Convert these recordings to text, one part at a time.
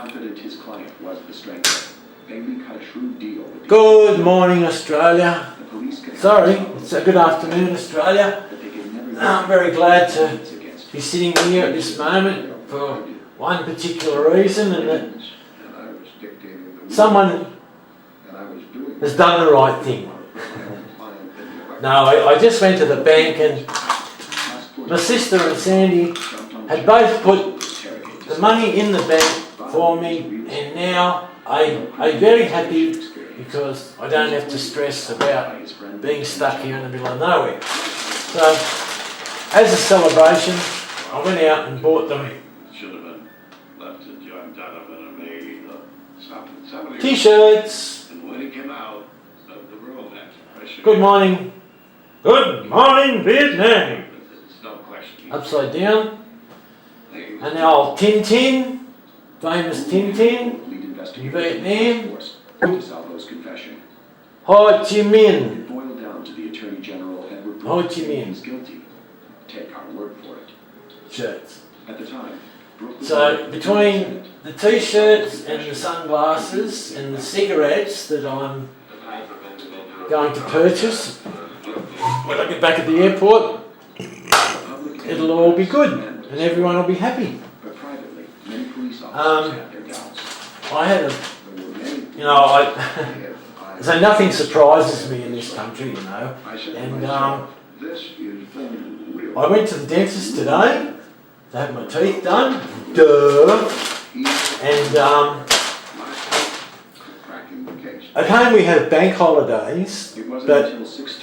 confident his client was the strangler, Bailey cut a shrewd deal with Good morning, Australia. the police. Sorry, it's a good afternoon, Australia. I'm very glad to be sitting here at this moment for one particular reason, and that someone has done the right thing. No, I just went to the bank, and my sister and Sandy had both put the money in the bank for me, and now I'm very happy because I don't have to stress about being stuck here in the middle of nowhere. So, as a celebration, I went out and bought them T-shirts. Good morning. Good morning, Vietnam. Upside down. And the old Tintin, famous Tintin in Vietnam. Ho Chi Minh. Boiled down to the Attorney General Edward Ho Chi Minh. was guilty. Take our word for it. Shirts. At the time, So between the T-shirts and the sunglasses and the cigarettes that I'm going to purchase when I get back at the airport, it'll all be good and everyone will be happy. But privately, many police officers had their doubts. I had so nothing surprises me in this country, you know, and I went to the dentist today to have my teeth done, and at home we have bank holidays, but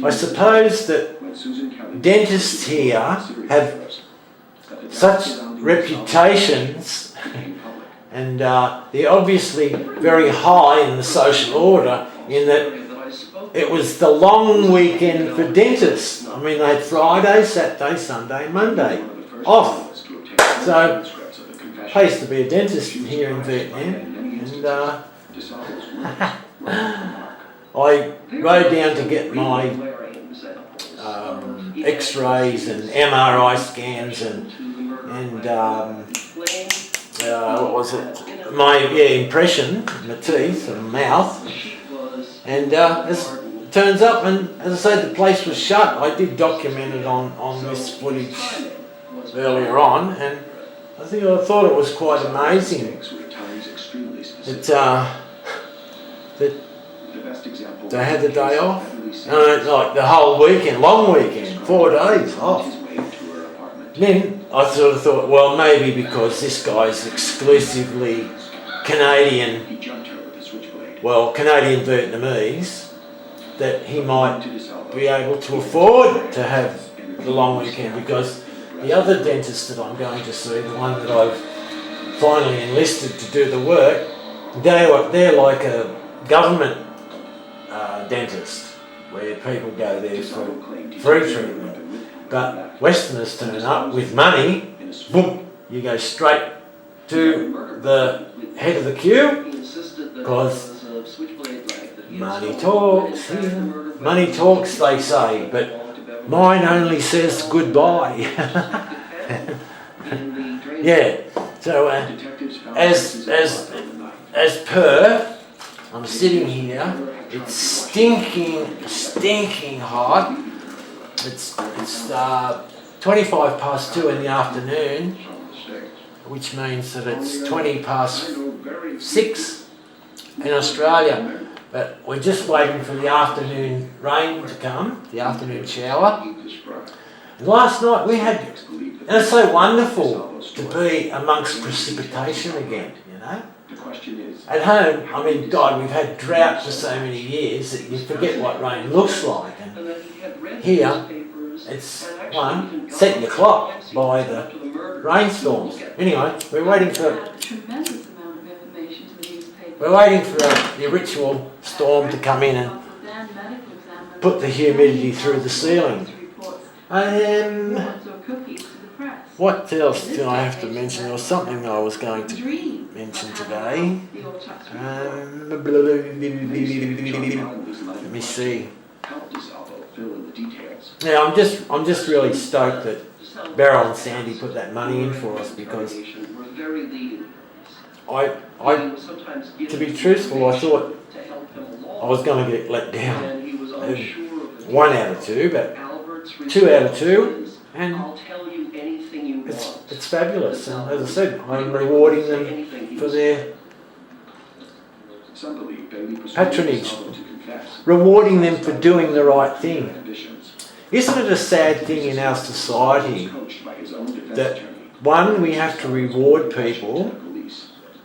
I suppose that dentists here have such reputations and they're obviously very high in the social order in that it was the long weekend for dentists. I mean, they had Friday, Saturday, Sunday, Monday off. So, I used to be a dentist here in Vietnam, and I rode down to get my X-rays and MRI scans and what was it? My impression, my teeth and mouth. And as it turns up, and as I said, the place was shut. I did document it on this footage earlier on, and I thought it was quite amazing that they had the day off. Like the whole weekend, long weekend, 4 days off. Then I sort of thought, well, maybe because this guy's exclusively Canadian Vietnamese, that he might be able to afford to have the long weekend, because the other dentist that I'm going to see, the one that I've finally enlisted to do the work, they're like a government dentist, where people go there for free treatment. But Westerners turn up with money, boom, you go straight to the head of the queue, because money talks here. Money talks, they say, but mine only says goodbye. Yeah, so as per, I'm sitting here, it's stinking hot. It's 2:25 in the afternoon, which means that it's 6:20 in Australia. But we're just waiting for the afternoon rain to come, the afternoon shower. And last night we had, and it's so wonderful to be amongst precipitation again, you know. At home, I mean, God, we've had drought for so many years that you forget what rain looks like. And here, it's setting the clock by the rainstorms. Anyway, we're waiting for the ritual storm to come in and put the humidity through the ceiling. What else do I have to mention? There was something I was going to mention today. Let me see. Yeah, I'm just really stoked that Beryl and Sandy put that money in for us, because To be truthful, I thought I was going to get let down. 1 out of 2, but 2 out of 2, and it's fabulous. And as I said, I'm rewarding them for their patronage, rewarding them for doing the right thing. Isn't it a sad thing in our society that, one, we have to reward people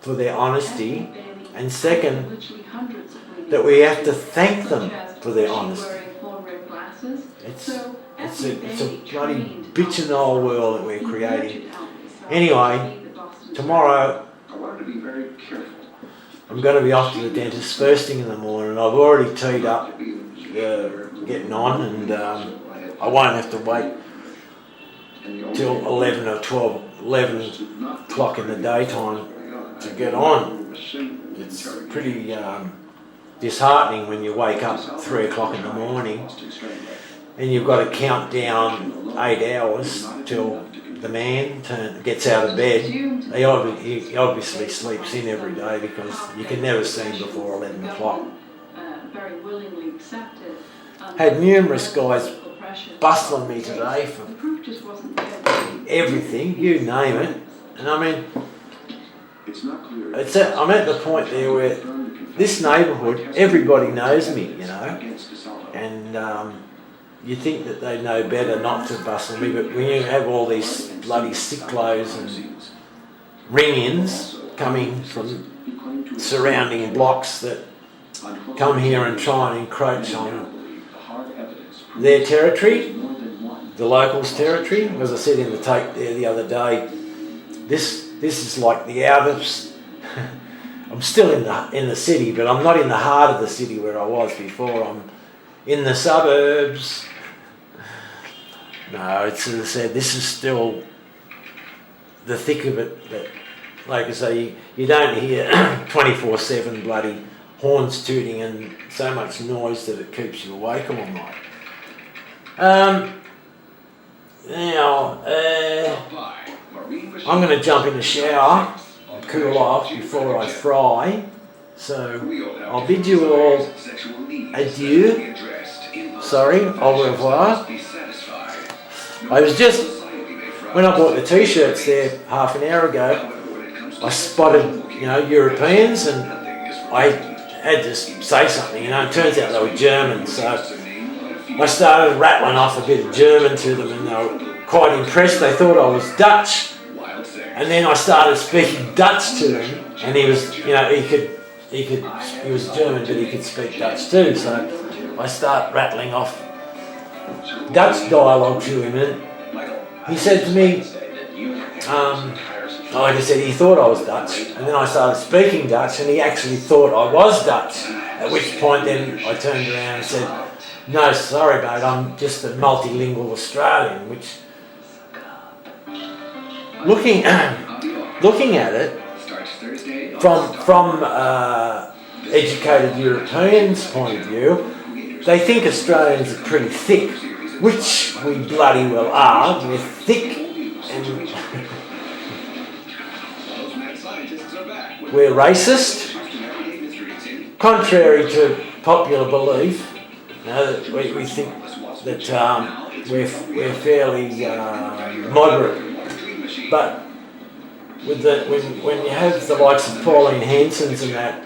for their honesty, and second, that we have to thank them for their honesty? It's a bloody bitchin' old world that we're creating. Anyway, tomorrow I'm going to be off to the dentist first thing in the morning. I've already teed up getting on, and I won't have to wait till 11 or 11 o'clock in the daytime to get on. It's pretty disheartening when you wake up at 3 o'clock in the morning and you've got to count down 8 hours till the man gets out of bed. He obviously sleeps in every day because you can never see him before 11 o'clock. Had numerous guys bustling me today for everything, you name it. And I mean, I'm at the point there where this neighbourhood, everybody knows me, you know, and you think that they know better not to bustle me, but when you have all these bloody sicklos and ring-ins coming from surrounding blocks that come here and try and encroach on their territory, the locals' territory. As I said in the tape there the other day, this is like the outer. I'm still in the city, but I'm not in the heart of the city where I was before. I'm in the suburbs. No, it's as I said, this is still the thick of it. But like I say, you don't hear 24/7 bloody horns tooting and so much noise that it keeps you awake all night. Now, I'm going to jump in the shower and cool off before I fry. So I'll bid you all adieu. Sorry, au revoir. I was just, when I bought the t-shirts there half an hour ago, I spotted, Europeans, and I had to say something, it turns out they were German, so I started rattling off a bit of German to them, and they were quite impressed. They thought I was Dutch, and then I started speaking Dutch to him, and he was, he was German, but he could speak Dutch too, so I start rattling off Dutch dialogue to him, and he said to me, like I said, he thought I was Dutch, and then I started speaking Dutch, and he actually thought I was Dutch, at which point then I turned around and said, no, sorry mate, I'm just a multilingual Australian, which, looking at it, from educated Europeans' point of view, they think Australians are pretty thick, which we bloody well are. We're thick and we're racist, contrary to popular belief. We think that we're fairly moderate, but when you have the likes of Pauline Hanson's and that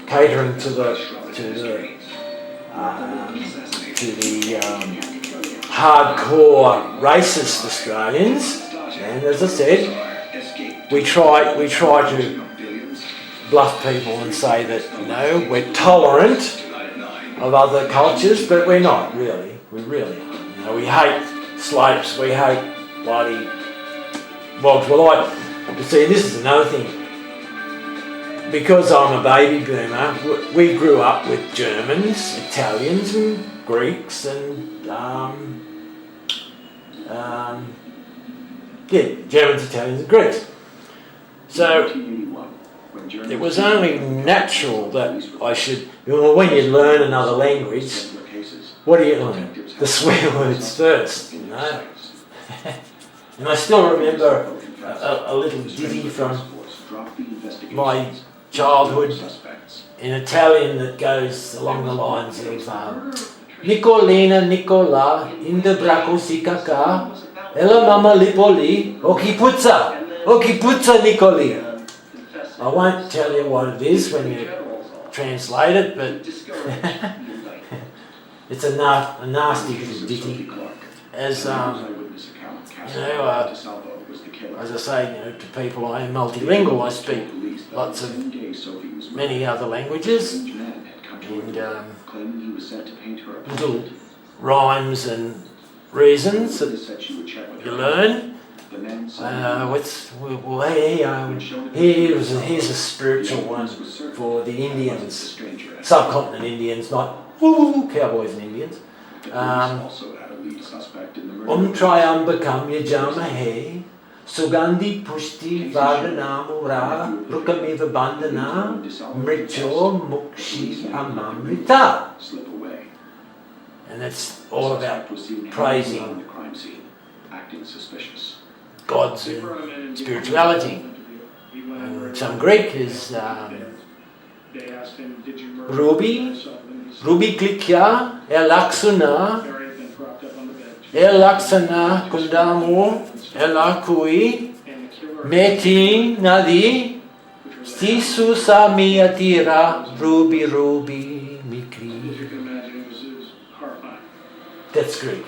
catering to the hardcore racist Australians, and as I said, we try to bluff people and say that we're tolerant of other cultures, but we're not really. We really aren't. We hate slopes, we hate bloody bogs. Well, you see, this is another thing. Because I'm a baby boomer, we grew up with Germans, Italians and Greeks and, Germans, Italians and Greeks. So it was only natural that I should, when you learn another language, what do you learn? The swear words first, And I still remember a little ditty from dropped the my investigations. childhood Suspects. in Italian that goes along the lines of Nicolina Nicola Inda Braco Sikaka Ella Mama Lipoli Okipuzza Nicoli. I won't tell you what it is when you translate it, but it's a nasty little ditty. As as I say, to people, I am multilingual. I speak lots of many other languages, and little rhymes and reasons that you learn. Here's a spiritual one for the Indians, subcontinent Indians, not cowboys and Indians. Triambakam Yajamahe Sugandhi Pushti Vardanamu Ra Rukamiva Bandana Mricho Mukshi Amamrita. And that's all about praising gods and spirituality. And some Greek is Ruby Klikya Elaksana Kundamu Elakui Meti Nadi Stisusami Atira Ruby Mikri. That's Greek.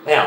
Now,